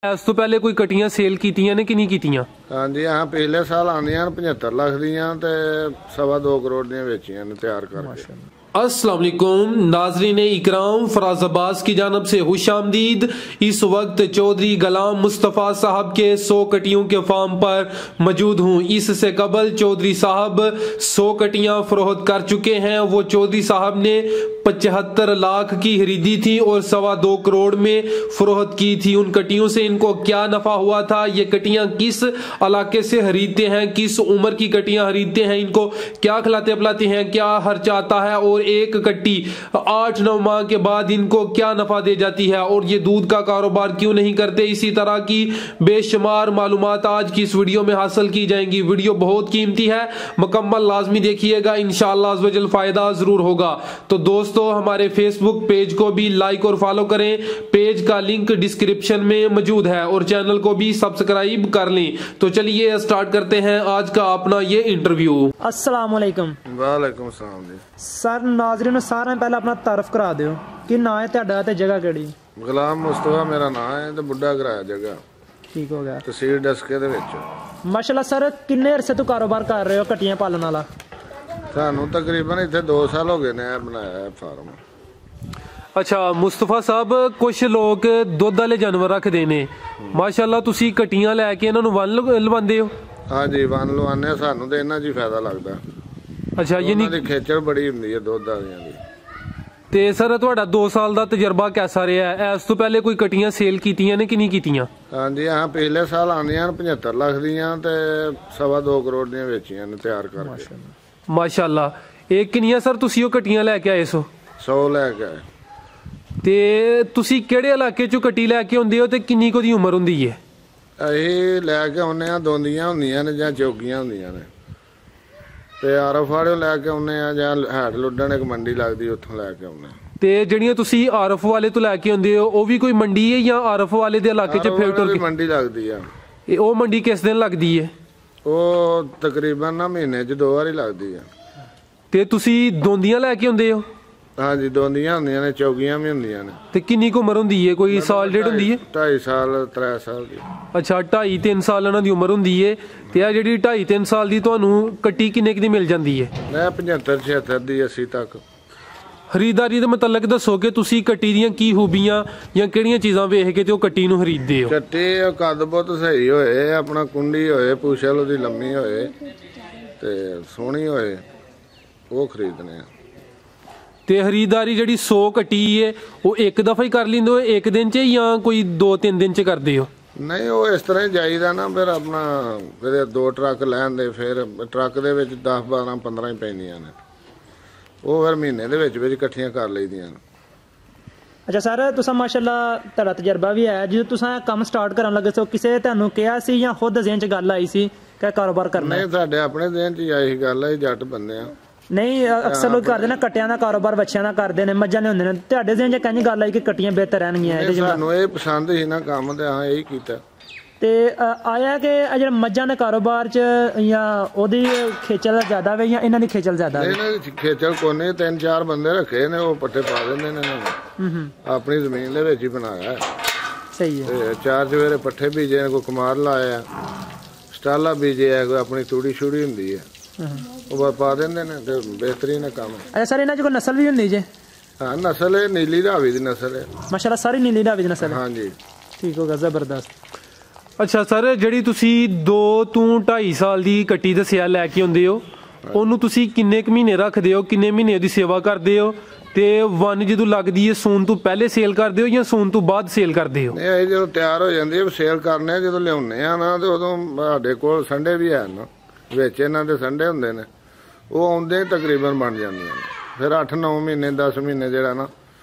इस तो पहले कोई कटियां सेल कीतियां ने कि नहीं कीतियां? हाँ जी, हाँ पिछले साल आंदियां 75 लाख दियां ते 2.25 करोड़ दियां वेचियां ने तैयार करके। अस्सलाम वालेकुम नाजरीन इकराम, फराज अब्बास की जानब से खुशामदीद। इस वक्त चौधरी गुलाम मुस्तफ़ा साहब के 100 कटियों के फार्म पर मौजूद हूँ। इससे कबल चौधरी साहब 100 कटियां फरोख्त कर चुके हैं। वो चौधरी साहब ने 75 लाख की खरीदी थी और 2.25 करोड़ में फरोख्त की थी। उन कटियों से इनको क्या नफा हुआ था, ये कटियां किस इलाके से खरीदते हैं, किस उम्र की कटियां खरीदते हैं, इनको क्या खिलाते पिलाते हैं, क्या खर्च आता है और एक कट्टी 8-9 माह के बाद इनको क्या नफा दे जाती है और ये दूध का कारोबार क्यों नहीं करते। इसी तरह की बेशुमार मालूमात आज की इस वीडियो में हासिल की जाएंगी। वीडियो बहुत कीमती है, मुकम्मल लाजमी देखिएगा, इंशाअल्लाह अज़्ज़ वजल फायदा जरूर होगा। तो दोस्तों हमारे फेसबुक पेज को भी लाइक और फॉलो करें, पेज का लिंक डिस्क्रिप्शन में मौजूद है और चैनल को भी सब्सक्राइब कर लें। तो चलिए स्टार्ट करते हैं आज का अपना ये इंटरव्यू। अस्सलाम वालेकुम। वालेकुम सलाम जी। सर नाज़रीन ਨੂੰ ਸਾਰਿਆਂ ਪਹਿਲਾਂ ਆਪਣਾ ਤਾਰਫ ਕਰਾ ਦਿਓ ਕਿ ਨਾਂ ਹੈ ਤੁਹਾਡਾ ਤੇ ਜਗ੍ਹਾ ਕਿਹੜੀ? ਗੁਲਾਮ ਮੁਸਤਫਾ ਮੇਰਾ ਨਾਮ ਹੈ ਤੇ ਬੁੱਢਾ ਘਰਾਇਆ ਜਗ੍ਹਾ ਠੀਕ ਹੋ ਗਿਆ। ਤਹਿਸੀਲ ਡਸਕੇ ਦੇ ਵਿੱਚ। ਮਾਸ਼ਾਅੱਲਾ ਸਰ ਕਿੰਨੇ ਅਰਸੇ ਤੋਂ ਕਾਰੋਬਾਰ ਕਰ ਰਹੇ ਹੋ ਕਟੀਆਂ ਪਾਲਣ ਵਾਲਾ? ਸਾਨੂੰ ਤਕਰੀਬਨ ਇੱਥੇ 2 ਸਾਲ ਹੋ ਗਏ ਨੇ ਬਣਾਇਆ ਹੈ ਫਾਰਮ। ਅੱਛਾ ਮੁਸਤਫਾ ਸਾਹਿਬ, ਕੁਝ ਲੋਕ ਦੁੱਧ ਵਾਲੇ ਜਾਨਵਰ ਰੱਖਦੇ ਨੇ, ਮਾਸ਼ਾਅੱਲਾ ਤੁਸੀਂ ਕਟੀਆਂ ਲੈ ਕੇ ਇਹਨਾਂ ਨੂੰ ਵੰਨ ਲਵਾਉਂਦੇ ਹੋ? ਹਾਂਜੀ ਵੰਨ ਲਵਾਉਂਦੇ, ਸਾਨੂੰ ਤੇ ਇਹਨਾਂ 'ਚ ਹੀ ਫਾਇਦਾ ਲੱਗਦਾ। ਅੱਛਾ ਯਾਨੀ ਦੀ ਖੇਚਲ ਬੜੀ ਹੁੰਦੀ ਹੈ ਦੁੱਧ ਵਾਲਿਆਂ ਦੀ। ਤੇ ਸਰ ਤੁਹਾਡਾ 2 ਸਾਲ ਦਾ ਤਜਰਬਾ ਕਿਹਦਾ ਰਿਹਾ? ਇਸ ਤੋਂ ਪਹਿਲੇ ਕੋਈ ਕਟੀਆਂ ਸੇਲ ਕੀਤੀਆਂ ਨੇ ਕਿ ਨਹੀਂ ਕੀਤੀਆਂ? ਹਾਂਜੀ ਹਾਂ ਪਿਛਲੇ ਸਾਲ ਆਂਦੀਆਂ 75 ਲੱਖ ਦੀਆਂ ਤੇ 2.25 ਕਰੋੜ ਦੀਆਂ ਵੇਚੀਆਂ ਨੇ ਤਿਆਰ ਕਰਕੇ। ਮਾਸ਼ਾਅੱਲਾ। ਇਹ ਕਿੰਨੀਆਂ ਸਰ ਤੁਸੀਂ ਉਹ ਕਟੀਆਂ ਲੈ ਕੇ ਆਏ ਸੋ? 100 ਲੈ ਕੇ ਆਏ। ਤੇ ਤੁਸੀਂ ਕਿਹੜੇ ਇਲਾਕੇ ਚੋਂ ਕਟੀ ਲੈ ਕੇ ਆਉਂਦੇ ਹੋ ਤੇ ਕਿੰਨੀ ਕੁ ਦੀ ਉਮਰ ਹੁੰਦੀ ਹੈ? ਅਸੀਂ ਲੈ ਕੇ ਆਉਂਦੇ ਆ, ਦੋਂਦੀਆਂ ਹੁੰਦੀਆਂ ਨੇ ਜਾਂ ਚੌਗੀਆਂ ਹੁੰਦੀਆਂ ਨੇ ਤੇ ਆਰਫ ਵਾਲਿਓ ਲੈ ਕੇ ਆਉਂਦੇ ਆ ਜਾਂ ਹੈਡ ਲੁੱਡਣ ਇੱਕ ਮੰਡੀ ਲੱਗਦੀ ਉੱਥੋਂ ਲੈ ਕੇ ਆਉਂਦੇ। ਤੇ ਜਿਹੜੀਆਂ ਤੁਸੀਂ ਆਰਫ ਵਾਲੇ ਤੋਂ ਲੈ ਕੇ ਆਉਂਦੇ ਹੋ ਉਹ ਵੀ ਕੋਈ ਮੰਡੀ ਹੈ ਜਾਂ ਆਰਫ ਵਾਲੇ ਦੇ ਇਲਾਕੇ 'ਚ ਫਿਰ ਟੁਰ ਕੇ? ਮੰਡੀ ਲੱਗਦੀ ਆ। ਉਹ ਮੰਡੀ ਕਿਸ ਦਿਨ ਲੱਗਦੀ ਹੈ? ਉਹ ਤਕਰੀਬਨ ਨਾ ਮਹੀਨੇ 'ਚ 2 ਵਾਰੀ ਲੱਗਦੀ ਆ। ਤੇ ਤੁਸੀਂ ਦੋਂਦੀਆਂ ਲੈ ਕੇ ਆਉਂਦੇ ਹੋ? ਹਾਂਜੀ ਦੋਂਦੀਆਂ ਹੁੰਦੀਆਂ ਨੇ, ਚੌਗੀਆਂ ਵੀ ਹੁੰਦੀਆਂ ਨੇ। ਤੇ ਕਿੰਨੀ ਕੁ ਉਮਰ ਹੁੰਦੀ ਹੈ? ਕੋਈ ਸਾਲ ਡੇਢ ਹੁੰਦੀ ਹੈ? 2.5 ਸਾਲ 3 ਸਾਲ ਦੀ। ਅੱਛਾ 2.5-3 ਸਾਲ ਇਹਨਾਂ ਦੀ ਉਮਰ ਹੁੰਦੀ ਹੈ। ਤੇ ਆ ਜਿਹੜੀ 2.5-3 ਸਾਲ ਦੀ ਤੁਹਾਨੂੰ ਕੱਟੀ ਕਿੰਨੇ ਕੁ ਦੀ ਮਿਲ ਜਾਂਦੀ ਹੈ? ਮੈਂ 75-76 ਦੀ 80 ਤੱਕ। ਖਰੀਦਦਾਰੀ ਦੇ ਮੁਤਲਕ ਦੱਸੋ ਕਿ ਤੁਸੀਂ ਕੱਟੀ ਦੀਆਂ ਕੀ ਖੂਬੀਆਂ ਜਾਂ ਕਿਹੜੀਆਂ ਚੀਜ਼ਾਂ ਵੇਖ ਕੇ ਤੇ ਉਹ ਕੱਟੀ ਨੂੰ ਖਰੀਦਦੇ ਹੋ? ਕੱਟੀ ਕੱਦ ਬਹੁਤ ਸਹੀ ਹੋਏ, ਆਪਣਾ ਕੁੰਡੀ ਹੋਏ, ਪੂਛਲ ਉਹਦੀ ਲੰਮੀ ਹੋਏ ਤੇ ਸੋਹਣੀ ਹੋਏ, ਉਹ ਖਰੀਦਨੇ ਆ। ਤੇ ਖਰੀਦਦਾਰੀ ਜਿਹੜੀ 100 ਕੱਟੀ ਹੈ ਉਹ ਇੱਕ ਦਫਾ ਹੀ ਕਰ ਲੈਂਦੇ ਹੋ ਇੱਕ ਦਿਨ 'ਚ ਜਾਂ ਕੋਈ 2-3 ਦਿਨ 'ਚ ਕਰਦੇ ਹੋ? ਨਹੀਂ ਉਹ ਇਸ ਤਰ੍ਹਾਂ ਹੀ ਜਾਈਦਾ ਨਾ, ਫਿਰ ਆਪਣਾ ਫਿਰ 2 ਟਰੱਕ ਲੈਂਦੇ, ਫਿਰ ਟਰੱਕ ਦੇ ਵਿੱਚ 10-12-15 ਹੀ ਪੈਂਦੀਆਂ ਨੇ, ਉਹ ਫਿਰ ਮਹੀਨੇ ਦੇ ਵਿੱਚ ਇਕੱਠੀਆਂ ਕਰ ਲਈਦੀਆਂ ਨੇ। ਅੱਛਾ ਸਰ ਤੁਸੀਂ ਮਾਸ਼ਾਅੱਲਾ ਤੁਹਾਡਾ ਤਜਰਬਾ ਵੀ ਹੈ, ਜਦੋਂ ਤੁਸੀਂ ਕੰਮ ਸਟਾਰਟ ਕਰਨ ਲੱਗੇ ਸੋ ਕਿਸੇ ਤੁਹਾਨੂੰ ਕਿਹਾ ਸੀ ਜਾਂ ਖੁਦ ਜ਼ਿਹਨ 'ਚ ਗੱਲ ਆਈ ਸੀ ਕਿ ਕਾਰੋਬਾਰ ਕਰਨਾ? ਨਹੀਂ ਸਾਡੇ ਆਪਣੇ ਜ਼ਿਹਨ 'ਚ ਆਈ ਗੱਲ ਹੈ, ਜੱਟ ਬੰਦੇ ਆ। ਨਹੀਂ ਅਕਸਰ ਲੋਕ ਕਰਦੇ ਨੇ ਕਟਿਆਂ ਦਾ ਕਾਰੋਬਾਰ, ਬੱਚਿਆਂ ਦਾ ਕਰਦੇ ਨੇ, ਮੱਝਾਂ ਦੇ ਹੁੰਦੇ ਨੇ, ਤੁਹਾਡੇ ਜ਼ਿਹਨ 'ਚ ਕਹਿੰਦੀ ਗੱਲ ਆਈ ਕਿ ਕਟੀਆਂ ਬਿਹਤਰ ਰਹਿਣਗੀਆਂ? ਸਾਨੂੰ ਇਹ ਪਸੰਦ ਸੀ ਨਾ ਕੰਮ ਤੇ ਹਾਂ ਇਹੀ ਕੀਤਾ। ਤੇ ਆਇਆ ਕਿ ਜਿਹੜਾ ਮੱਝਾਂ ਦੇ ਕਾਰੋਬਾਰ 'ਚ ਜਾਂ ਉਹਦੀ ਖੇਚਲ ਜ਼ਿਆਦਾ ਵੇ ਜਾਂ ਇਹਨਾਂ ਦੀ ਖੇਚਲ ਜ਼ਿਆਦਾ? ਇਹਨਾਂ ਦੀ ਖੇਚਲ ਕੋਨੇ 3-4 ਬੰਦੇ ਰੱਖੇ ਨੇ, ਉਹ ਪੱਠੇ ਪਾ ਦਿੰਦੇ ਨੇ ਇਹਨਾਂ ਨੂੰ, ਆਪਣੀ ਜ਼ਮੀਨ ਦੇ ਵਿੱਚ ਹੀ ਬਣਾਇਆ। ਸਹੀ ਹੈ। ਤੇ 4 ਚਵੇਰੇ ਪੱਠੇ ਬੀਜੇ ਨੇ, ਕੋਈ ਕਮਾਰ ਲਾਇਆ, ਸਟਾਲਾ ਬੀਜਿਆ, ਕੋਈ ਆਪਣੀ ਤੂੜੀ ਛੂੜੀ ਹੁੰਦੀ ਹੈ ਉਹ ਪਾ ਦਿੰਦੇ ਨੇ ਤੇ ਬਿਹਤਰੀਨ ਕੰਮ। ਅੱਛਾ ਸਰ ਇਹਨਾਂ 'ਚ ਕੋਈ ਨਸਲ ਵੀ ਹੁੰਦੀ ਜੇ? ਹਾਂ ਨਸਲ ਇਹ ਨੀਲੀ ਰਾਵੀ ਦੀ ਨਸਲ ਹੈ। ਮਾਸ਼ਾਅੱਲਾ ਸਾਰੀ ਨੀਲੀ ਰਾਵੀ ਦੀ ਨਸਲ ਹੈ। ਹਾਂਜੀ ਠੀਕ ਹੋ ਗਿਆ, ਜ਼ਬਰਦਸਤ। ਅੱਛਾ ਸਰ ਜਿਹੜੀ ਤੁਸੀਂ 2 ਤੋਂ 2.5 ਸਾਲ ਦੀ ਕੱਟੀ ਦੱਸਿਆ ਲੈ ਕੇ ਆਉਂਦੇ ਹੋ, ਉਹਨੂੰ ਤੁਸੀਂ ਕਿੰਨੇ ਕੁ ਮਹੀਨੇ ਰੱਖਦੇ ਹੋ, ਕਿੰਨੇ ਮਹੀਨੇ ਉਹਦੀ ਸੇਵਾ ਕਰਦੇ ਹੋ ਤੇ ਵਨ ਜਦੋਂ ਲੱਗਦੀ ਹੈ ਸੂਣ ਤੋਂ ਪਹਿਲੇ ਸੇਲ ਕਰਦੇ ਹੋ ਜਾਂ ਸੂਣ ਤੋਂ ਬਾਅਦ ਸੇਲ ਕਰਦੇ ਹੋ? ਇਹ ਜਦੋਂ ਤਿਆਰ ਹੋ ਜਾਂਦੀ ਹੈ ਸੇਲ ਕਰਨੇ ਆ, ਜਦੋਂ ਲਿਆਉਂਦੇ ਆ ਨਾ ਤੇ ਉਦੋਂ ਸਾਡੇ ਕੋਲ ਸੰਡੇ ਵੀ ਹੈ ਨਾ, ਵਿੱਚ ਇਹਨਾਂ ਦੇ ਸੰਡੇ ਹੁੰਦੇ ਨੇ, ਉਹ ਆਉਂਦੇ ਤਕਰੀਬਨ ਬਣ ਜਾਂਦੀਆਂ ਨੇ। ਫਿਰ 8-9 ਮਹੀਨੇ 10 ਮਹੀਨੇ ਜਿਹੜਾ ਨਾ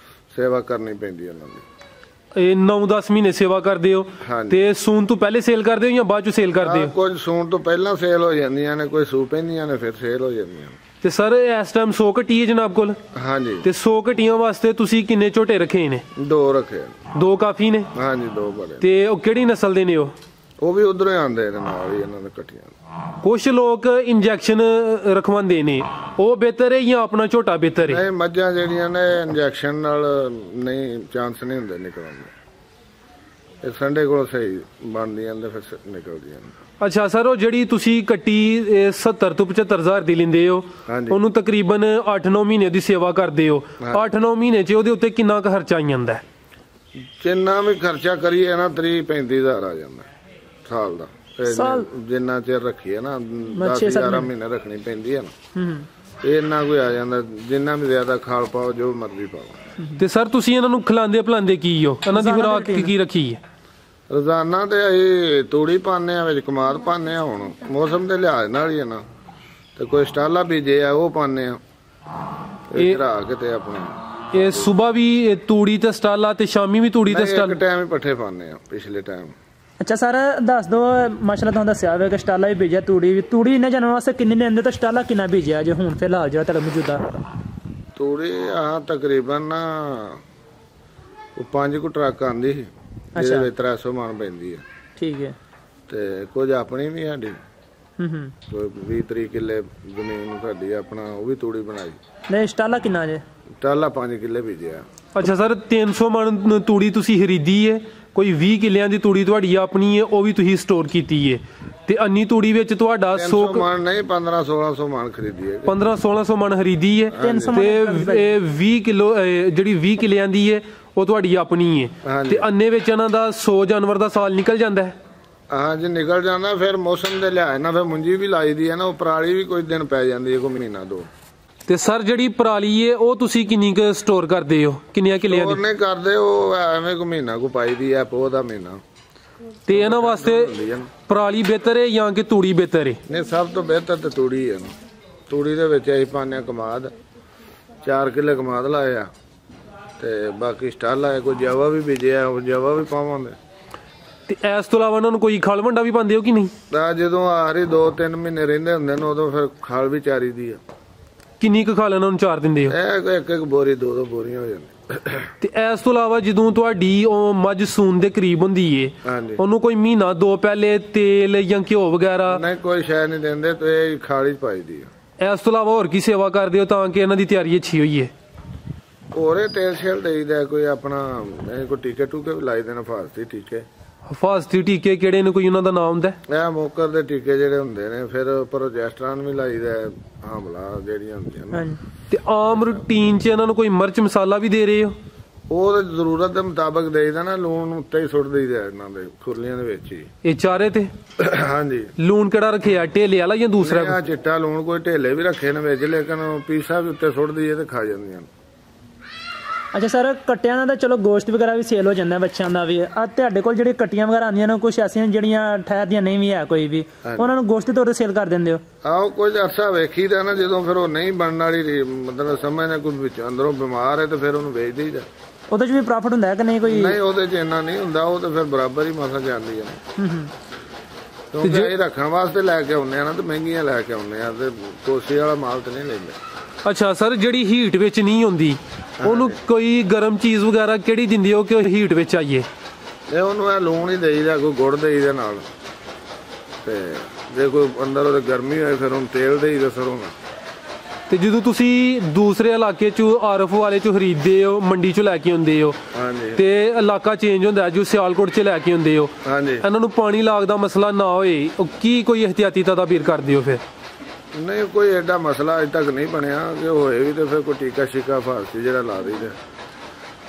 ਸੇਵਾ ਕਰਨੀ ਪੈਂਦੀ ਇਹਨਾਂ ਦੀ। ਇਹ 9-10 ਮਹੀਨੇ ਸੇਵਾ ਕਰਦੇ ਹੋ ਤੇ ਸੂਣ ਤੋਂ ਪਹਿਲੇ ਸੇਲ ਕਰਦੇ ਹੋ ਜਾਂ ਬਾਅਦ ਚ ਸੇਲ ਕਰਦੇ ਹੋ? ਕੁਝ ਸੂਣ ਤੋਂ ਪਹਿਲਾਂ ਸੇਲ ਹੋ ਜਾਂਦੀਆਂ ਨੇ, ਕੋਈ ਸੂ ਪੈਂਦੀਆਂ ਨੇ ਫਿਰ ਸੇਲ ਹੋ ਜਾਂਦੀਆਂ ਨੇ। ਤੇ ਸਰ ਇਸ ਟਾਈਮ 100 ਕੱਟੀ ਹੈ ਜਨਾਬ ਕੋਲ? ਹਾਂਜੀ। ਤੇ 100 ਕੱਟੀਆਂ ਵਾਸਤੇ ਤੁਸੀਂ ਕਿੰਨੇ ਝੋਟੇ ਰੱਖੇ ਨੇ? 2 ਰੱਖੇ। 2 ਕਾਫੀ ਨੇ? ਹਾਂਜੀ 2 ਬੜੇ। ਤੇ ਉਹ ਕਿਹੜੀ ਨਸਲ ਦੇ ਨੇ? ਉਹ ਵੀ ਉਧਰੋਂ ਆਉਂਦੇ ਨੇ ਨਾਲ ਹੀ ਇਹਨਾਂ ਦੇ ਕੱਟੀਆਂ। ਕੁਛ ਲੋਕ ਇੰਜੈਕਸ਼ਨ ਰਖਵਾਉਂਦੇ ਨੇ, ਉਹ ਬਿਹਤਰ ਹੈ ਜਾਂ ਆਪਣਾ ਝੋਟਾ ਬਿਹਤਰ ਹੈ? ਨਹੀਂ ਮੱਝਾਂ ਜਿਹੜੀਆਂ ਨੇ ਇੰਜੈਕਸ਼ਨ ਨਾਲ ਨਹੀਂ ਚਾਂਸ ਨਹੀਂ ਹੁੰਦੇ ਨਿਕਲਣ ਦੇ। ਸੰਡੇ ਕੋਲ ਸਹੀ ਬਣਦੀਆਂ ਤੇ ਫਿਰ ਨਿਕਲਦੀਆਂ। ਅੱਛਾ ਸਰ, ਉਹ ਜਿਹੜੀ ਤੁਸੀਂ ਕੱਟੀ 70 ਤੋਂ 75 ਹਜ਼ਾਰ ਦੀ ਲੈਂਦੇ ਹੋ, ਉਹਨੂੰ ਤਕਰੀਬਨ 8-9 ਮਹੀਨੇ ਦੀ ਸੇਵਾ ਕਰਦੇ ਹੋ। 8-9 ਮਹੀਨੇ 'ਚ ਉਹਦੇ ਉੱਤੇ ਕਿੰਨਾ ਕੁ ਖਰਚਾ ਆ ਜਾਂਦਾ? ਜਿੰਨਾ ਵੀ ਖਰਚਾ ਕਰੀਏ ਨਾ 30-35 ਹਜ਼ਾਰ ਆ ਜਾਂਦਾ ਸਾਲ ਦਾ। ਜਿੰਨਾ ਚਿਰ ਰੱਖੀਏ ਨਾ 10-11 ਮਹੀਨੇ ਰੱਖਣੀ ਪੈਂਦੀ ਹੈ ਨਾ, ਇੰਨਾ ਕੋਈ ਆ ਜਾਂਦਾ। ਜਿੰਨਾ ਵੀ ਜ਼ਿਆਦਾ ਖਾਲ ਪਾਓ, ਜੋ ਮਰਜ਼ੀ ਪਾਓ। ਤੇ ਸਰ ਤੁਸੀਂ ਇਹਨਾਂ ਨੂੰ ਖਿਲਾਉਂਦੇ ਪਿਲਾਉਂਦੇ ਕੀ ਹੋ? ਇਹਨਾਂ ਦੀ ਖੁਰਾਕ ਕੀ ਰੱਖੀ ਹੈ? ਰੋਜ਼ਾਨਾ ਤੇ ਅਸੀਂ ਤੂੜੀ ਪਾਉਂਦੇ ਆ, ਵਿੱਚ ਕਮਾਦ ਪਾਉਂਦੇ ਆ। ਹੁਣ ਮੌਸਮ ਦੇ ਲਿਹਾਜ਼ ਨਾਲ ਹੀ ਹੈ ਨਾ, ਤੇ ਕੋਈ ਸਟਾਲਾ ਬੀਜੇ ਆ ਉਹ ਪਾਉਂਦੇ ਆ ਘਰਾ ਕੇ। ਤੇ ਆਪਣੇ ਇਹ ਸਵੇਰ ਵੀ ਤੂੜੀ ਤੇ ਸਟਾਲਾ ਤੇ ਸ਼ਾਮੀ ਵੀ ਤੂੜੀ ਤੇ ਸਟਾਲਾ? ਟਾਈਮ ਹੀ ਪੱਠੇ ਪਾਉਂਦੇ ਆ ਪਿਛਲੇ ਟਾਈਮ। ਅੱਛਾ ਸਰ, ਦੱਸ ਦੋ ਮਾਸ਼ਾਅੱਲਾ ਤੁਹਾਨੂੰ ਦੱਸਿਆ ਹੋਵੇ ਕਿ ਸਟਾਲਾ ਵੀ ਬੀਜਿਆ, ਤੂੜੀ ਇਹਨਾਂ ਜਾਨਵਰਾਂ ਵਾਸਤੇ ਕਿੰਨੇ ਲੈਂਦੇ ਤੇ ਸਟਾਲਾ ਕਿੰਨਾ ਬੀਜਿਆ ਜੇ ਹੁਣ ਫਿਲਹਾਲ ਜਿਹੜਾ ਤੁਹਾਡਾ ਮੌਜੂਦਾ? ਤੂੜੀ ਤਕਰੀਬਨ 5 ਕੁ ਟਰੱਕ ਆਉਂਦੀ ਸੀ, ਜਿਹਦੇ ਵਿੱਚ 300 ਮਣ ਪੈਂਦੀ ਹੈ। ਠੀਕ ਹੈ। ਤੇ ਕੁਝ ਆਪਣੀ ਵੀ ਸਾਡੀ, ਕੋਈ 20-30 ਕਿੱਲੇ ਜ਼ਮੀਨ ਸਾਡੀ ਆਪਣਾ, ਉਹ ਵੀ ਤੂੜੀ ਬਣਾਈ। ਨਹੀਂ ਸਟਾਲਾ ਕਿੰਨਾ ਜੇ? ਸਟਾਲਾ 5 ਕਿੱਲੇ ਬੀਜਿਆ। ਅੱਛਾ ਸਰ, 300 ਮਣ ਤੂੜੀ ਤੁਸੀਂ ਖਰੀਦੀ ਹੈ, ਕੋਈ 20 ਕਿੱਲਿਆਂ ਦੀ ਤੂੜੀ ਤੁਹਾਡੀ ਆਪਣੀ ਹੈ, ਉਹ ਵੀ ਤੁਸੀਂ ਸਟੋਰ ਕੀਤੀ ਹੈ। ਤੇ ਅੰਨੀ ਤੂੜੀ ਵਿੱਚ ਤੁਹਾਡਾ 100 ਮਣ ਨਹੀਂ 1500-1600 ਮਣ ਖਰੀਦੀ ਹੈ। 1500-1600 ਮਣ ਖਰੀਦੀ ਹੈ। ਤੇ 20 ਕਿਲੋ ਜਿਹੜੀ 20 ਕਿੱਲਿਆਂ ਦੀ ਹੈ ਉਹ ਤੁਹਾਡੀ ਆਪਣੀ ਹੈ। ਤੇ ਅੰਨੇ ਵਿੱਚ ਇਹਨਾਂ ਦਾ 100 ਜਾਨਵਰ ਦਾ ਸਾਲ ਨਿਕਲ ਜਾਂਦਾ ਹੈ? ਹਾਂਜੀ ਨਿਕਲ ਜਾਂਦਾ। ਫਿਰ ਮੌਸਮ ਦੇ ਲਿਹਾਜ਼ ਨਾਲ ਫਿਰ ਮੁੰਜੀ ਵੀ ਲਾਈ ਦੀ ਹੈ ਨਾ, ਉਹ ਪਰਾਲੀ ਵੀ ਕੁਝ ਦਿਨ ਪੈ ਜਾਂਦੀ ਹੈ, ਕੋਈ ਮਹੀਨਾ 2। ਤੇ ਸਰ ਜਿਹੜੀ ਪਰਾਲੀ ਹੈ ਉਹ ਤੁਸੀਂ ਕਿੰਨੀ ਕੁ ਸਟੋਰ ਕਰਦੇ ਹੋ? ਕਿੰਨੀਆਂ ਕਿੱਲਿਆਂ ਦੀ? ਸਟੋਰ ਨਹੀਂ ਕਰਦੇ, ਉਹ ਐਵੇਂ ਕੋਈ ਮਹੀਨਾ ਕੋ ਪਾਈ ਦੀ ਹੈ, ਪੋਹ ਦਾ ਮਹੀਨਾ। ਤੇ ਇਹਨਾਂ ਵਾਸਤੇ ਪਰਾਲੀ ਬਿਹਤਰ ਹੈ ਜਾਂ ਕਿ ਤੂੜੀ ਬਿਹਤਰ ਹੈ? ਨਹੀਂ, ਸਭ ਤੋਂ ਬਿਹਤਰ ਤੇ ਤੂੜੀ ਹੈ। ਤੂੜੀ ਦੇ ਵਿੱਚ ਅਸੀਂ ਪਾਉਂਦੇ ਕਮਾਦ, 4 ਕਿੱਲੇ ਕਮਾਦ ਲਾਏ ਆ, ਤੇ ਬਾਕੀ ਸਟਾਲਾ ਹੈ। ਕੋਈ ਜਾਵਾ ਵੀ ਬੀਜਿਆ, ਉਹ ਜਾਵਾ ਵੀ ਪਾਵਾਂਗੇ। ਤੇ ਇਸ ਤੋਂ ਇਲਾਵਾ ਉਹਨਾਂ ਨੂੰ ਕੋਈ ਖਾਲ ਵੰਡਾ ਵੀ ਪਾਉਂਦੇ ਹੋ ਕਿ ਨਹੀਂ? ਜਦੋਂ ਆ ਰਹੀ 2-3 ਮਹੀਨੇ ਰਹਿੰਦੇ ਹੁੰਦੇ ਨੇ, ਉਦੋਂ ਫਿਰ ਖਾਲ ਵੀ ਚਾਰੀ ਦੀ ਆ। ਕਿੰਨੀ ਕੁ ਖਾਲ ਇਹਨਾਂ ਨੂੰ ਚਾਰ ਦਿੰਦੇ ਹੋ? ਇੱਕ ਬੋਰੀ 2-2 ਬੋਰੀਆਂ ਹੋ ਜਾਂਦੀਆਂ। ਤੇ ਇਸ ਤੋਂ ਇਲਾਵਾ ਜਦੋਂ ਤੁਹਾਡੀ ਉਹ ਮੱਝ ਸੂਣ ਦੇ ਕਰੀਬ ਹੁੰਦੀ ਏ, ਉਹਨੂੰ ਕੋਈ ਮਹੀਨਾ 2 ਪਹਿਲੇ ਤੇਲ ਜਾਂ ਘਿਓ ਵਗੈਰਾ? ਨਹੀਂ, ਕੋਈ ਸ਼ੈ ਨਹੀਂ ਦਿੰਦੇ, ਤੇ ਖਾਲੀ ਪਾਈ ਦੀ ਆ। ਇਸ ਤੋਂ ਇਲਾਵਾ ਹੋਰ ਕੀ ਸੇਵਾ ਕਰਦੇ ਹੋ ਤਾਂ ਕਿ ਇਹਨਾਂ ਦੀ ਤਿਆਰੀ ਅੱਛੀ ਹੋਈ ਹੈ? ਹੋਰੇ ਤੇਲ ਸ਼ੇਲ ਦੇਈਦਾ, ਕੋਈ ਆਪਣਾ ਕੋਈ ਟੀਕੇ ਟੂਕੇ ਵੀ ਲਾਈ ਦੇਣਾ, ਫਾਸਤੀ ਟੀਕੇ। ਹਿਫਾਜ਼ਤੀ ਟੀਕੇ ਕਿਹੜੇ ਨੇ, ਕੋਈ ਉਹਨਾਂ ਦਾ ਨਾਮ ਹੁੰਦਾ? ਇਹ ਮੋਕਰ ਦੇ ਟੀਕੇ ਜਿਹੜੇ ਹੁੰਦੇ ਨੇ। ਫਿਰ ਪ੍ਰੋਜੈਸਟਰਾਨ ਵੀ ਲਾਈਦਾ, ਹਮਲਾ ਜਿਹੜੀਆਂ ਹੁੰਦੀਆਂ ਨੇ। ਤੇ ਆਮ ਰੂਟੀਨ 'ਚ ਇਹਨਾਂ ਨੂੰ ਕੋਈ ਮਿਰਚ ਮਸਾਲਾ ਵੀ ਦੇ ਰਹੇ ਹੋ? ਉਹ ਜ਼ਰੂਰਤ ਦੇ ਮੁਤਾਬਕ ਦੇਈਦਾ ਨਾ, ਲੂਣ ਉੱਤੇ ਹੀ ਸੁੱਟ ਦੇਈਦਾ ਇਹਨਾਂ ਦੇ ਖੁਰਲੀਆਂ ਦੇ ਵਿੱਚ ਹੀ। ਇਹ ਚਾਰੇ ਤੇ? ਹਾਂਜੀ। ਲੂਣ ਕਿਹੜਾ ਰੱਖਿਆ, ਢੇਲੇ ਵਾਲਾ ਜਾਂ ਦੂਸਰਾ? ਚਿੱਟਾ ਲੂਣ, ਕੋਈ ਢੇਲੇ ਵੀ ਰੱਖੇ ਨੇ ਵਿੱਚ, ਲੇਕਿਨ ਪੀਸਾ ਵੀ ਉੱਤੇ ਸੁੱਟ ਦਈਏ ਤੇ ਖਾ ਜਾਂਦੀਆਂ। ਅੱਛਾ ਸਰ, ਕੱਟਿਆਂ ਦਾ ਚਲੋ ਗੋਸ਼ਤ ਵਗੈਰਾ ਵੀ ਸੇਲ ਹੋ ਜਾਂਦਾ, ਬੱਚਿਆਂ ਦਾ ਵੀ। ਆ ਤੁਹਾਡੇ ਕੋਲ ਜਿਹੜੀ ਕੱਟੀਆਂ ਵਗੈਰਾ ਆਉਂਦੀਆਂ ਨੇ, ਕੁਛ ਐਸੀਆਂ ਜਿਹੜੀਆਂ ਠਹਿਰਦੀਆਂ ਨਹੀਂ ਵੀ ਹੈ ਕੋਈ ਵੀ, ਉਹਨਾਂ ਨੂੰ ਗੋਸ਼ਤ ਦੇ ਤੌਰ ਤੇ ਸੇਲ ਕਰ ਦਿੰਦੇ ਹੋ? ਆਹੋ, ਕੁਝ ਅਰਸਾ ਵੇਖੀਦਾ ਨਾ, ਜਦੋਂ ਫਿਰ ਉਹ ਨਹੀਂ ਬਣਨ ਵਾਲੀ, ਮਤਲਬ ਸਮਝਣਾ ਕੋਈ ਵਿੱਚ ਅੰਦਰੋਂ ਬਿਮਾਰ ਹੈ, ਤੇ ਫਿਰ ਉਹਨੂੰ ਵੇਚ ਦੇਈਦਾ। ਉਹਦੇ 'ਚ ਵੀ ਪ੍ਰੋਫਿਟ ਹੁੰਦਾ ਹੈ ਕਿ ਨਹੀਂ? ਕੋਈ ਨਹੀਂ, ਉਹਦੇ 'ਚ ਇੰਨਾ ਨਹੀਂ ਹੁੰਦਾ, ਉਹ ਤਾਂ ਫਿਰ ਬਰਾਬਰ ਹੀ ਮਸਾ ਜਾਂਦੀ ਹੈ। ਕਿਉਂਕਿ ਇਹ ਰੱਖਣ ਵਾਸਤੇ ਲੈ ਕੇ ਆਉਂਦੇ ਆ ਨਾ, ਤੇ ਮਹਿੰਗੀਆਂ ਲੈ ਕੇ ਆਉਂਦੇ ਆ, ਤੇ ਕੋਸੇ ਵਾਲਾ ਮਾਲ ਤੇ ਨਹੀਂ ਲੈਂਦੇ। ਅੱਛਾ ਸਰ, ਜਿਹੜੀ ਹੀਟ ਵਿੱਚ ਨਹੀਂ ਹੁੰਦੀ, ਉਹਨੂੰ ਕੋਈ ਗਰਮ ਚੀਜ਼ ਵਗੈਰਾ ਕਿਹੜੀ ਦਿੰਦੀ ਹੋ ਕਿ ਉਹ ਹੀਟ ਵਿੱਚ ਆਈਏ? ਇਹ ਉਹਨੂੰ ਇਹ ਲੂਣ ਹੀ ਦੇਈਦਾ, ਕੋਈ ਗੁੜ ਦੇਈਦਾ ਨਾਲ, ਤੇ ਜੇ ਕੋਈ ਅੰਦਰ ਉਹਦੇ ਗਰਮੀ ਹੋਏ ਫਿਰ ਉਹਨੂੰ ਤੇਲ ਦੇਈਦਾ ਸਰੋਂ ਦਾ। ਤੇ ਜਦੋਂ ਤੁਸੀਂ ਦੂਸਰੇ ਇਲਾਕੇ 'ਚ ਆਰਫ ਵਾਲੇ 'ਚ ਖਰੀਦਦੇ ਹੋ, ਮੰਡੀ 'ਚ ਲੈ ਕੇ ਆਉਂਦੇ ਹੋ, ਤੇ ਇਲਾਕਾ ਚੇਂਜ ਹੁੰਦਾ, ਜੋ ਸਿਆਲਕੋਟ 'ਚ ਲੈ ਕੇ ਆਉਂਦੇ ਹੋ, ਇਹਨਾਂ ਨੂੰ ਪਾਣੀ ਲਾਗ ਦਾ ਮਸਲਾ ਨਾ ਹੋਏ, ਕੀ ਕੋਈ ਇਹਤਿਆਤੀ ਤਦਾਬੀਰ ਕਰਦੇ ਹੋ ਫਿਰ? ਨਹੀਂ, ਕੋਈ ਐਡਾ ਮਸਲਾ ਅਜੇ ਤੱਕ ਨਹੀਂ ਬਣਿਆ। ਜੇ ਹੋਏ ਵੀ ਤੇ ਫਿਰ ਕੋਈ ਟੀਕਾ ਸ਼ੀਕਾ ਫਾਰਸੀ ਜਿਹੜਾ ਲਾ ਦਈਦਾ,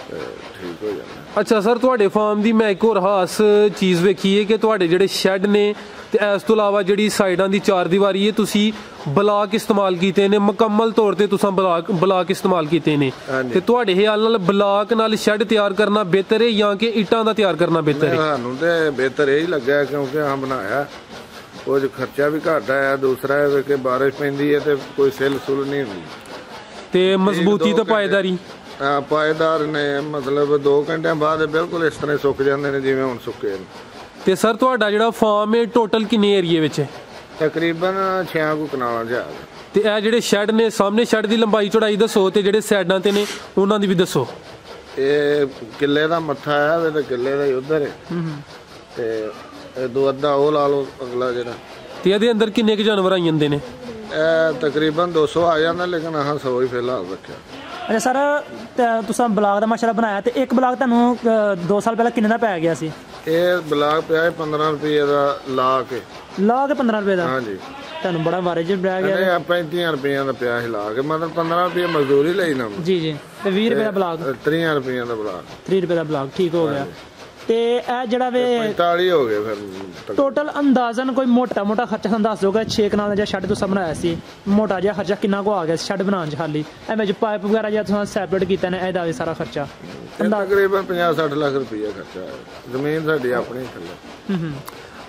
ਠੀਕ ਹੋ ਜਾਂਦਾ। ਅੱਛਾ ਸਰ, ਤੁਹਾਡੇ ਫਾਰਮ ਦੀ ਮੈਂ ਇੱਕ ਹੋਰ ਖਾਸ ਚੀਜ਼ ਵੇਖੀ ਹੈ ਕਿ ਤੁਹਾਡੇ ਜਿਹੜੇ ਸ਼ੈੱਡ ਨੇ, ਤੇ ਇਸ ਤੋਂ ਇਲਾਵਾ ਜਿਹੜੀ ਸਾਈਡਾਂ ਦੀ 4 ਦੀਵਾਰੀ ਹੈ, ਤੁਸੀਂ ਬਲਾਕ ਇਸਤੇਮਾਲ ਕੀਤੇ ਨੇ, ਮੁਕੰਮਲ ਤੌਰ ਤੇ ਤੁਸੀਂ ਬਲਾਕ ਇਸਤੇਮਾਲ ਕੀਤੇ ਨੇ। ਤੇ ਤੁਹਾਡੇ ਖਿਆਲ ਨਾਲ ਬਲਾਕ ਨਾਲ ਸ਼ੈੱਡ ਤਿਆਰ ਕਰਨਾ ਬਿਹਤਰ ਹੈ ਜਾਂ ਕਿ ਇੱਟਾਂ ਦਾ ਤਿਆਰ ਕਰਨਾ ਬਿਹਤਰ ਹੈ? ਸਾਨੂੰ ਤੇ ਬਿਹਤਰ ਇਹ ਹੀ ਲੱਗਾ, ਕਿਉਂਕਿ ਆਹ ਬਣਾਇਆ, ਕੁਝ ਖਰਚਾ ਵੀ ਘੱਟ ਆਇਆ। ਦੂਸਰਾ ਹੈ ਕਿ ਬਾਰਿਸ਼ ਪੈਂਦੀ ਹੈ ਤੇ ਕੋਈ ਸਿੱਲ ਸੁਲ ਨਹੀਂ ਹੁੰਦੀ, ਤੇ ਮਜ਼ਬੂਤੀ ਤੇ ਪਾਏਦਾਰੀ। ਪਾਏਦਾਰ ਨੇ, ਮਤਲਬ 2 ਘੰਟਿਆਂ ਬਾਅਦ ਬਿਲਕੁਲ ਇਸ ਤਰ੍ਹਾਂ ਸੁੱਕ ਜਾਂਦੇ ਨੇ ਜਿਵੇਂ ਹੁਣ ਸੁੱਕੇ ਨੇ। ਤੇ ਸਰ, ਤੁਹਾਡਾ ਜਿਹੜਾ ਫਾਰਮ ਹੈ ਟੋਟਲ ਕਿੰਨੇ ਏਰੀਏ ਵਿੱਚ ਹੈ? ਤਕਰੀਬਨ 6 ਕਨਾਲਾਂ ਜਾ। ਤੇ ਇਹ ਜਿਹੜੇ ਸ਼ੈੱਡ ਨੇ, ਸਾਹਮਣੇ ਸ਼ੈੱਡ ਦੀ ਲੰਬਾਈ ਚੌੜਾਈ ਦੱਸੋ, ਤੇ ਜਿਹੜੇ ਸਾਈਡਾਂ ਤੇ ਨੇ ਉਹਨਾਂ ਦੀ ਵੀ ਦੱਸੋ। ਇਹ ਕਿੱਲੇ ਦਾ ਮੱਥਾ ਹੈ, ਤੇ ਕਿੱਲੇ ਦਾ ਹੀ ਉਧਰ ਹੈ, ਤੇ ਇਹ 2 ਅੱਧਾ ਉਹ ਲਾ ਲਓ ਅਗਲਾ ਜਿਹੜਾ। ਤੇ ਇਹਦੇ ਅੰਦਰ ਕਿੰਨੇ ਕੁ ਜਾਨਵਰ ਆਈ ਜਾਂਦੇ ਨੇ? ਇਹ ਤਕਰੀਬਨ 200 ਆ ਜਾਂਦਾ, ਲੇਕਿਨ 100 ਹੀ ਫਿਲਹਾਲ ਰੱਖਿਆ। ਅੱਛਾ ਸਰ, ਤੁਸੀਂ ਬਲਾਕ ਦਾ ਮਾਸ਼ਾਅੱਲਾ ਬਣਾਇਆ, ਤੇ ਇੱਕ ਬਲਾਕ ਤੁਹਾਨੂੰ 2 ਸਾਲ ਪਹਿਲਾਂ ਕਿੰਨੇ ਦਾ ਪੈ ਗਿਆ ਸੀ? ਇਹ ਬਲਾਕ ਪਿਆ 15 ਰੁਪਏ ਦਾ ਲਾ ਕੇ 15 ਰੁਪਏ ਦਾ। ਹਾਂਜੀ ਤੁਹਾਨੂੰ ਬੜਾ ਵਾਰਿਜ ਬਹਿ ਗਿਆ। ਨਹੀਂ 35 ਰੁਪਏ ਦਾ ਪਿਆ ਸੀ ਲਾ ਕੇ, ਮਤਲਬ 15 ਰੁਪਏ ਮਜ਼ਦੂਰੀ ਲਈ ਨਾ ਜੀ ਜੀ। ਤੇ 20 ਰੁਪਏ ਦਾ ਬਲਾਕ 30 ਰੁਪਏ ਦਾ ਬਲਾਕ 30 ਰੁਪਏ ਦਾ ਬਲਾਕ ਠੀਕ ਹੋ ਗਿਆ। ਤੇ ਇਹ ਜਿਹੜਾ ਵੇ 45 ਹੋ ਗਏ ਫਿਰ ਟੋਟਲ ਅੰਦਾਜ਼ਨ ਕੋਈ ਮੋਟਾ ਖਰਚਾ ਸਾਨੂੰ ਦੱਸ ਦੋਗਾ 6 ਕਨਾਲ ਦਾ ਜਿਹੜਾ ਸ਼ੈੱਡ ਤੁਸੀਂ ਬਣਾਇਆ ਸੀ ਮੋਟਾ ਜਿਹਾ ਖਰਚਾ ਕਿੰਨਾ ਕੁ ਆ ਗਿਆ ਸ਼ੈੱਡ ਬਣਾਉਣ 'ਚ? ਖਾਲੀ ਇਹ ਵਿੱਚ ਪਾਈਪ ਵਗੈਰਾ ਜਿਹੜਾ ਤੁਸੀਂ ਸੈਪਰੇਟ ਕੀਤਾ ਨੇ ਇਹਦਾ ਵੀ ਸਾਰਾ ਖਰਚਾ ਤਕਰੀਬਨ 50-60 ਲੱਖ ਰੁਪਏ ਖਰਚਾ ਹੈ। ਜ਼ਮੀਨ ਸਾਡੀ ਆਪਣੀ ਥੱਲੇ।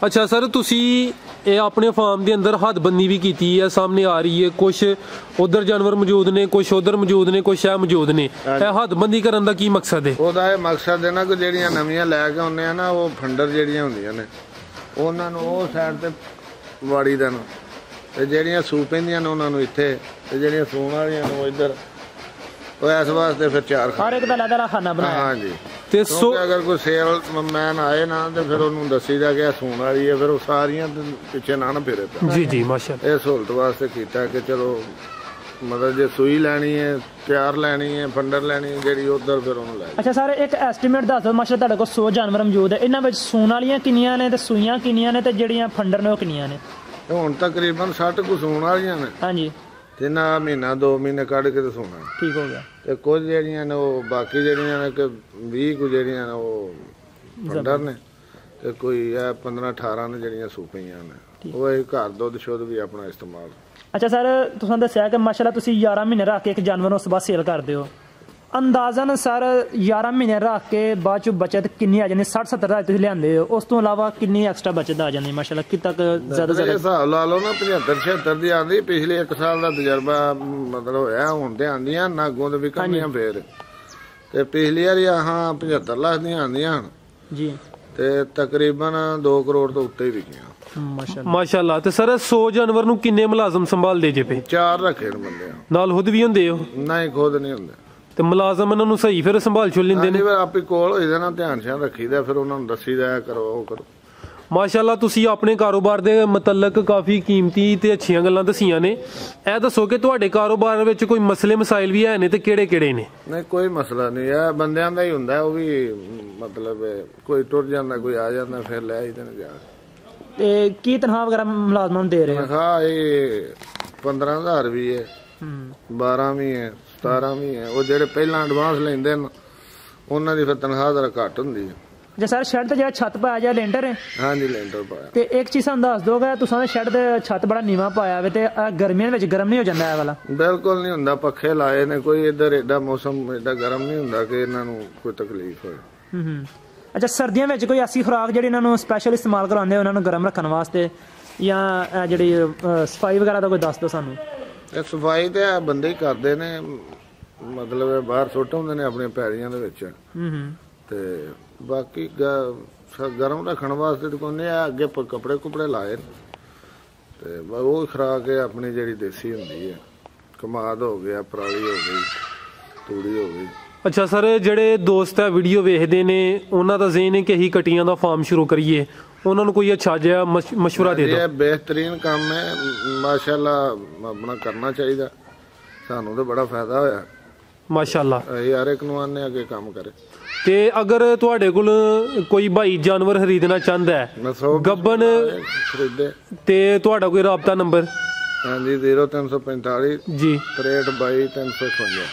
ਅੱਛਾ ਸਰ, ਤੁਸੀਂ ਇਹ ਆਪਣੇ ਫਾਰਮ ਦੇ ਅੰਦਰ ਹੱਦਬੰਦੀ ਵੀ ਕੀਤੀ ਹੈ, ਸਾਹਮਣੇ ਆ ਰਹੀ ਹੈ, ਕੁਛ ਉਧਰ ਜਾਨਵਰ ਮੌਜੂਦ ਨੇ, ਕੁਛ ਉਧਰ ਮੌਜੂਦ ਨੇ, ਕੁਛ ਇਹ ਮੌਜੂਦ ਨੇ। ਇਹ ਹੱਦਬੰਦੀ ਕਰਨ ਦਾ ਕੀ ਮਕਸਦ ਹੈ? ਉਹਦਾ ਇਹ ਮਕਸਦ ਹੈ ਨਾ ਕਿ ਜਿਹੜੀਆਂ ਨਵੀਆਂ ਲੈ ਕੇ ਆਉਂਦੇ ਆ ਨਾ, ਉਹ ਫੰਡਰ ਜਿਹੜੀਆਂ ਹੁੰਦੀਆਂ ਨੇ ਉਹਨਾਂ ਨੂੰ ਉਹ ਸਾਈਡ ਤੇ ਵਾੜੀ ਦੇਣ, ਤੇ ਜਿਹੜੀਆਂ ਸੂ ਪੈਂਦੀਆਂ ਨੇ ਉਹਨਾਂ ਨੂੰ ਇੱਥੇ, ਤੇ ਜਿਹੜੀਆਂ ਸੂਣ ਵਾਲੀਆਂ ਨੂੰ ਇੱਧਰ। ਉਹ ਇਸ ਵਾਸਤੇ ਫਿਰ 4 ਹਰ ਇੱਕ ਦਾ ਅਲੱਗ ਖਾਨਾ ਬਣਾਇਆ। ਹਾਂਜੀ। ਤੇ ਅਗਰ ਕੋਈ ਸੇਲਮੈਨ ਆਏ ਨਾ ਤੇ ਫਿਰ ਉਹਨੂੰ ਦੱਸੀਦਾ ਕਿ ਸੂਣ ਵਾਲੀ ਹੈ, ਫਿਰ ਉਹ ਸਾਰੀਆਂ ਪਿੱਛੇ ਨਾ ਫਿਰੇ। ਜੀ ਜੀ ਮਾਸ਼ਾਅੱਲਾ। ਇਹ ਸਹੂਲਤ ਵਾਸਤੇ ਕੀਤਾ ਕਿ ਚਲੋ ਮਤਲਬ ਜੇ ਸੂਈ ਲੈਣੀ ਹੈ, ਤਿਆਰ ਲੈਣੀ ਹੈ, ਫੰਡਰ ਲੈਣੀ ਹੈ ਜਿਹੜੀ ਉਧਰ, ਫਿਰ ਉਹਨੂੰ ਲੈ। ਅੱਛਾ ਸਰ, ਇੱਕ ਐਸਟੀਮੇਟ ਦੱਸ ਦਿਓ ਮਾਸ਼ਾਅੱਲਾ ਤੁਹਾਡੇ ਕੋਲ 100 ਜਾਨਵਰ ਮੌਜੂਦ ਹੈ, ਇਹਨਾਂ ਵਿੱਚ ਸੂਣ ਵਾਲੀਆਂ ਕਿੰਨੀਆਂ ਨੇ ਤੇ ਸੂਈਆਂ ਕਿੰਨੀਆਂ ਨੇ ਤੇ ਜਿਹੜੀਆਂ ਫੰਡਰ ਨੇ ਉਹ ਕਿੰਨੀਆਂ ਨੇ? ਹੁਣ ਤਕਰੀਬਨ 60 ਕੁ ਸੂਣ ਵਾਲੀਆਂ ਨੇ। ਹਾਂਜੀ। ਤੇ ਨਾ ਮਹੀਨਾ 2 ਮਹੀਨੇ ਕੱਢ ਕੇ ਤੇ ਸੋਣਾ ਠੀਕ ਹੋ ਗਿਆ। ਤੇ ਕੁਝ ਜਿਹੜੀਆਂ ਨੇ ਉਹ ਬਾਕੀ ਜਿਹੜੀਆਂ ਨੇ ਕਿ 20 ਕੁ ਜਿਹੜੀਆਂ ਨੇ ਉਹ ਫੰਡਰ ਨੇ, ਤੇ ਕੋਈ ਇਹ 15-18 ਨੇ ਜਿਹੜੀਆਂ ਸੂਪੀਆਂ ਨੇ, ਉਹ ਇਹ ਘਰ ਦੁੱਧ ਸ਼ੁੱਧ ਵੀ ਆਪਣਾ ਇਸਤੇਮਾਲ। ਅੱਛਾ ਸਰ, ਤੁਸੀਂ ਦੱਸਿਆ ਕਿ ਮਾਸ਼ਾਅੱਲਾ ਤੁਸੀਂ 11 ਮਹੀਨੇ ਰੱਖ ਕੇ ਇੱਕ ਜਾਨਵਰ ਉਸ ਤੋਂ ਬਾਅਦ ਸੇਲ ਕਰਦੇ ਹੋ। ਅੰਦਾਜ਼ਨ ਸਰ 11 ਮਹੀਨੇ ਰੱਖ ਕੇ ਬਾਅਦ ਚ ਬਚਤ ਕਿੰਨੀ ਆ ਜਾਂਦੀ? 60-70 ਹਜ਼ਾਰ ਤੁਸੀਂ ਲਿਆਂਦੇ ਹੋ, ਉਸ ਤੋਂ ਇਲਾਵਾ ਕਿੰਨੀ ਐਕਸਟਰਾ ਬਚਤ ਆ ਜਾਂਦੀ ਮਾਸ਼ਾਅੱਲਾ? ਕਿ ਤੱਕ ਜ਼ਿਆਦਾ ਹਿਸਾਬ ਲਾ ਲਓ ਨਾ 75-76 ਦੀ ਆਂਦੀ। ਪਿਛਲੇ 1 ਸਾਲ ਦਾ ਤਜਰਬਾ ਮਤਲਬ ਹੋਇਆ, ਹੁਣ ਤੇ ਆਂਦੀਆਂ ਨਾ ਅੱਗੋਂ ਤੇ ਵਿਕਣੀਆਂ ਫੇਰ। ਤੇ ਪਿਛਲੀ ਵਾਰੀ 75 ਲੱਖ ਦੀਆਂ ਆਂਦੀਆਂ ਜੀ, ਤੇ ਤਕਰੀਬਨ 2 ਕਰੋੜ ਤੋਂ ਉੱਤੇ ਹੀ ਵਿਕੀਆਂ ਮਾਸ਼ਾਅੱਲਾ। ਤੇ ਸਰ 100 ਜਾਨਵਰ ਨੂੰ ਕਿੰਨੇ ਮੁਲਾਜ਼ਮ ਸੰਭਾਲਦੇ ਜੇ ਪਏ? 4 ਰੱਖੇ ਨੇ ਬੰਦੇ ਨਾਲ ਖੁਦ ਵੀ ਹੁੰਦੇ ਹੋ? ਨਹੀਂ, ਖੁਦ ਨਹੀਂ ਹੁੰਦੇ। ਤੇ ਮੁਲਾਜ਼ਮ ਇਹਨਾਂ ਨੂੰ ਸਹੀ ਫਿਰ ਸੰਭਾਲ ਚੁੱਲ ਲੈਂਦੇ ਨੇ? ਆਪੇ ਕੋਲ ਹੋਈ ਦਾ ਨਾ, ਧਿਆਨ ਸ਼ਾਨ ਰੱਖੀਦਾ, ਫਿਰ ਉਹਨਾਂ ਨੂੰ ਦੱਸੀਦਾ ਕਰੋ ਉਹ ਕਰੋ। ਮਾਸ਼ਾਅੱਲਾ, ਤੁਸੀਂ ਆਪਣੇ ਕਾਰੋਬਾਰ ਦੇ ਮੁਤਲਕ ਕਾਫੀ ਕੀਮਤੀ ਤੇ ਅੱਛੀਆਂ ਗੱਲਾਂ ਦੱਸੀਆਂ ਨੇ। ਇਹ ਦੱਸੋ ਕਿ ਤੁਹਾਡੇ ਕਾਰੋਬਾਰ ਵਿੱਚ ਕੋਈ ਮਸਲੇ ਮਸਾਇਲ ਵੀ ਹੈ ਨੇ ਤੇ ਕਿਹੜੇ ਨੇ? ਨਹੀਂ, ਕੋਈ ਮਸਲਾ ਨਹੀਂ ਹੈ, ਬੰਦਿਆਂ ਦਾ ਹੀ ਹੁੰਦਾ। ਉਹ ਵੀ ਮਤਲਬ ਕੋਈ ਟੁੱਟ ਜਾਂਦਾ, ਕੋਈ ਆ ਜਾਂਦਾ, ਫਿਰ ਲੈ ਆਈਦੇ ਨੇ ਜਾ। ਤੇ ਕੀ ਤਨਖਾਹ ਵਗੈਰਾ ਮੁਲਾਜ਼ਮਾਂ ਨੂੰ ਦੇ ਰਹੇ ਹੋ? ਤਨਖਾਹ ਇਹ 15,000 ਵੀ ਹੈ, 12 ਵੀ ਹੈ, 17 ਵੀ ਹੈ। ਉਹ ਜਿਹੜੇ ਪਹਿਲਾਂ ਐਡਵਾਂਸ ਲੈਂਦੇ ਨੇ ਉਹਨਾਂ ਦੀ ਫਿਰ ਤਨਖਾਹ ਜ਼ਰਾ ਘੱਟ ਹੁੰਦੀ ਹੈ। ਜੇ ਸਰ ਸ਼ੈੱਡ ਤੇ ਜਿਹੜਾ ਛੱਤ ਪਾਇਆ ਜਾਂ ਲੈਂਟਰ ਹੈ? ਹਾਂਜੀ, ਲੈਂਟਰ ਪਾਇਆ। ਤੇ ਇੱਕ ਚੀਜ਼ ਸਾਨੂੰ ਦੱਸ ਦੋਗੇ, ਤੁਸੀਂ ਸ਼ੈੱਡ ਦੇ ਛੱਤ ਬੜਾ ਨੀਵਾਂ ਪਾਇਆ ਵੇ, ਤੇ ਗਰਮੀਆਂ ਵਿੱਚ ਗਰਮ ਨਹੀਂ ਹੋ ਜਾਂਦਾ ਇਹ ਵਾਲਾ? ਬਿਲਕੁਲ ਨਹੀਂ ਹੁੰਦਾ, ਪੱਖੇ ਲਾਏ ਨੇ। ਕੋਈ ਇੱਧਰ ਏਡਾ ਮੌਸਮ ਏਡਾ ਗਰਮ ਨਹੀਂ ਹੁੰਦਾ ਕਿ ਇਹਨਾਂ ਨੂੰ ਕੋਈ ਤਕਲੀਫ ਹੋਏ। ਅੱਛਾ, ਸਰਦੀਆਂ ਵਿੱਚ ਕੋਈ ਐਸੀ ਖੁਰਾਕ ਜਿਹੜੀ ਇਹਨਾਂ ਨੂੰ ਸਪੈਸ਼ਲ ਇਸਤੇਮਾਲ ਕਰਾਉਂਦੇ ਉਹਨਾਂ ਨੂੰ ਗਰਮ ਰੱਖਣ ਵਾਸਤੇ, ਜਾਂ ਜਿਹੜੀ ਸਫਾਈ ਵਗੈਰਾ ਦਾ ਕੋਈ ਦੱਸ ਦਿਓ ਸਾਨੂੰ। ਇਹ ਸਫਾਈ ਤੇ ਬੰਦੇ ਹੀ ਕਰਦੇ ਨੇ, ਮਤਲਬ ਬਾਹਰ ਸੁੱਟ ਹੁੰਦੇ ਨੇ ਆਪਣੀਆਂ ਪੈੜੀਆਂ ਦੇ ਵਿੱਚ। ਤੇ ਬਾਕੀ ਗਰਮ ਰੱਖਣ ਵਾਸਤੇ ਤਾਂ ਕੋਈ ਅੱਗੇ ਕੱਪੜੇ ਕੁਪੜੇ ਲਾਏ ਤੇ ਉਹ ਖੁਰਾਕ ਹੈ ਆਪਣੀ ਜਿਹੜੀ ਦੇਸੀ ਹੁੰਦੀ ਹੈ। ਕਮਾਦ ਹੋ ਗਿਆ, ਪਰਾਲੀ ਹੋ ਗਈ, ਤੂੜੀ ਹੋ ਗਈ। ਅੱਛਾ ਸਰ, ਜਿਹੜੇ ਦੋਸਤ ਹੈ ਵੀਡੀਓ ਵੇਖਦੇ ਨੇ ਉਹਨਾਂ ਦਾ ਜ਼ਹਨ ਹੈ ਕਿ ਅਸੀਂ ਕਟੀਆਂ ਦਾ ਫਾਰਮ ਸ਼ੁਰੂ ਕਰੀਏ, ਉਹਨਾਂ ਨੂੰ ਕੋਈ ਅੱਛਾ ਜਿਹਾ ਮਸ਼ਵਰਾ ਦੇ ਦਿਓ। ਇਹ ਬਿਹਤਰੀਨ ਕੰਮ ਹੈ ਮਾਸ਼ਾਅੱਲਾ, ਆਪਣਾ ਕਰਨਾ ਚਾਹੀਦਾ। ਸਾਨੂੰ ਤਾਂ ਬੜਾ ਫਾਇਦਾ ਹੋਇਆ ਮਾਸ਼ਾਅੱਲਾ। ਹਰ ਇੱਕ ਨੂੰ ਆਨੇ ਅੱਗੇ ਕੰਮ ਕਰੇ। ਤੇ ਅਗਰ ਤੁਹਾਡੇ ਕੋਲ ਕੋਈ ਭਾਈ ਜਾਨਵਰ ਖਰੀਦਣਾ ਚਾਹੁੰਦਾ ਹੈ ਗੱਬਨ ਖਰੀਦੇ, ਤੇ ਤੁਹਾਡਾ ਕੋਈ ਰਾਬਤਾ ਨੰਬਰ? ਹਾਂਜੀ, 0345 ਜੀ 6322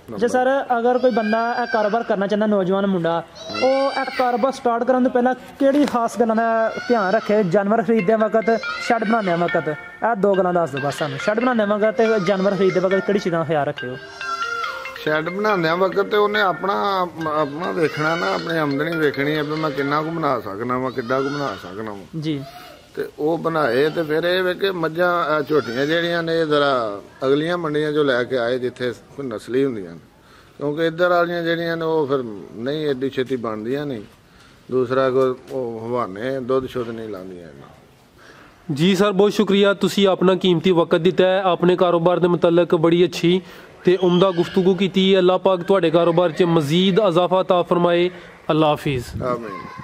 ਅੱਛਾ ਸਰ, ਅਗਰ ਕੋਈ ਬੰਦਾ ਇਹ ਕਾਰੋਬਾਰ ਕਰਨਾ ਚਾਹੁੰਦਾ, ਨੌਜਵਾਨ ਮੁੰਡਾ, ਉਹ ਇਹ ਕਾਰੋਬਾਰ ਸਟਾਰਟ ਕਰਨ ਤੋਂ ਪਹਿਲਾਂ ਕਿਹੜੀ ਖਾਸ ਗੱਲਾਂ ਦਾ ਧਿਆਨ ਰੱਖੇ? ਜਾਨਵਰ ਖਰੀਦਦੇ ਵਕਤ, ਸ਼ੈੱਡ ਬਣਾਉਂਦੇ ਵਕਤ? ਇਹ 2 ਗੱਲਾਂ ਦੱਸ ਦਿਓ ਬਸ ਸਾਨੂੰ। ਸ਼ੈੱਡ ਬਣਾਉਂਦੇ ਵਕਤ ਤੇ ਜਾਨਵਰ ਖਰੀਦਦੇ ਵਕਤ ਕਿਹੜੀ ਚੀਜ਼ਾਂ ਦਾ ਖਿਆਲ ਰੱਖਿਓ? ਸ਼ੈੱਡ ਬਣਾਉਂਦਿਆਂ ਵਕਤ ਤੇ ਉਹਨੇ ਆਪਣਾ ਵੇਖਣਾ ਨਾ, ਆਪਣੀ ਆਮਦਨੀ ਵੇਖਣੀ ਹੈ ਵੀ ਮੈਂ ਕਿੰਨਾ ਕੁ ਬਣਾ ਸਕਣਾ ਵਾ, ਕਿੱਡਾ ਕੁ ਬਣਾ ਸਕਣਾ ਵਾ ਜੀ। ਤੇ ਉਹ ਬਣਾਏ ਤੇ ਫਿਰ ਇਹ ਵੇ ਕਿ ਮੱਝਾਂ ਝੋਟੀਆਂ ਜਿਹੜੀਆਂ ਨੇ ਜ਼ਰਾ ਅਗਲੀਆਂ ਮੰਡੀਆਂ ਚੋਂ ਲੈ ਕੇ ਆਏ ਜਿੱਥੇ ਕੋਈ ਨਸਲੀ ਹੁੰਦੀਆਂ ਨੇ, ਕਿਉਂਕਿ ਇੱਧਰ ਵਾਲੀਆਂ ਜਿਹੜੀਆਂ ਨੇ ਉਹ ਫਿਰ ਨਹੀਂ ਐਡੀ ਛੇਤੀ ਬਣਦੀਆਂ ਨਹੀਂ। ਦੂਸਰਾ ਕੋਈ ਉਹ ਹਵਾਨੇ ਦੁੱਧ ਸ਼ੁੱਧ ਨਹੀਂ ਲਾਉਂਦੀਆਂ। ਜੀ ਸਰ, ਬਹੁਤ ਸ਼ੁਕਰੀਆ, ਤੁਸੀਂ ਆਪਣਾ ਕੀਮਤੀ ਵਕਤ ਦਿੱਤਾ ਹੈ, ਆਪਣੇ ਕਾਰੋਬਾਰ ਦੇ ਮੁਤਲਕ ਬੜੀ ਅੱਛੀ ਤੇ ਉਮਦਾ ਗੁਫ਼ਤਗੂ ਕੀਤੀ। ਅੱਲਾਹ ਪਾਕ ਤੁਹਾਡੇ ਕਾਰੋਬਾਰ 'ਚ ਮਜ਼ੀਦ ਇਜ਼ਾਫਾ ਅਤਾ ਫਰਮਾਏ। ਅੱਲਾਹ ਹਾਫਿਜ਼। ਆਮੀਨ।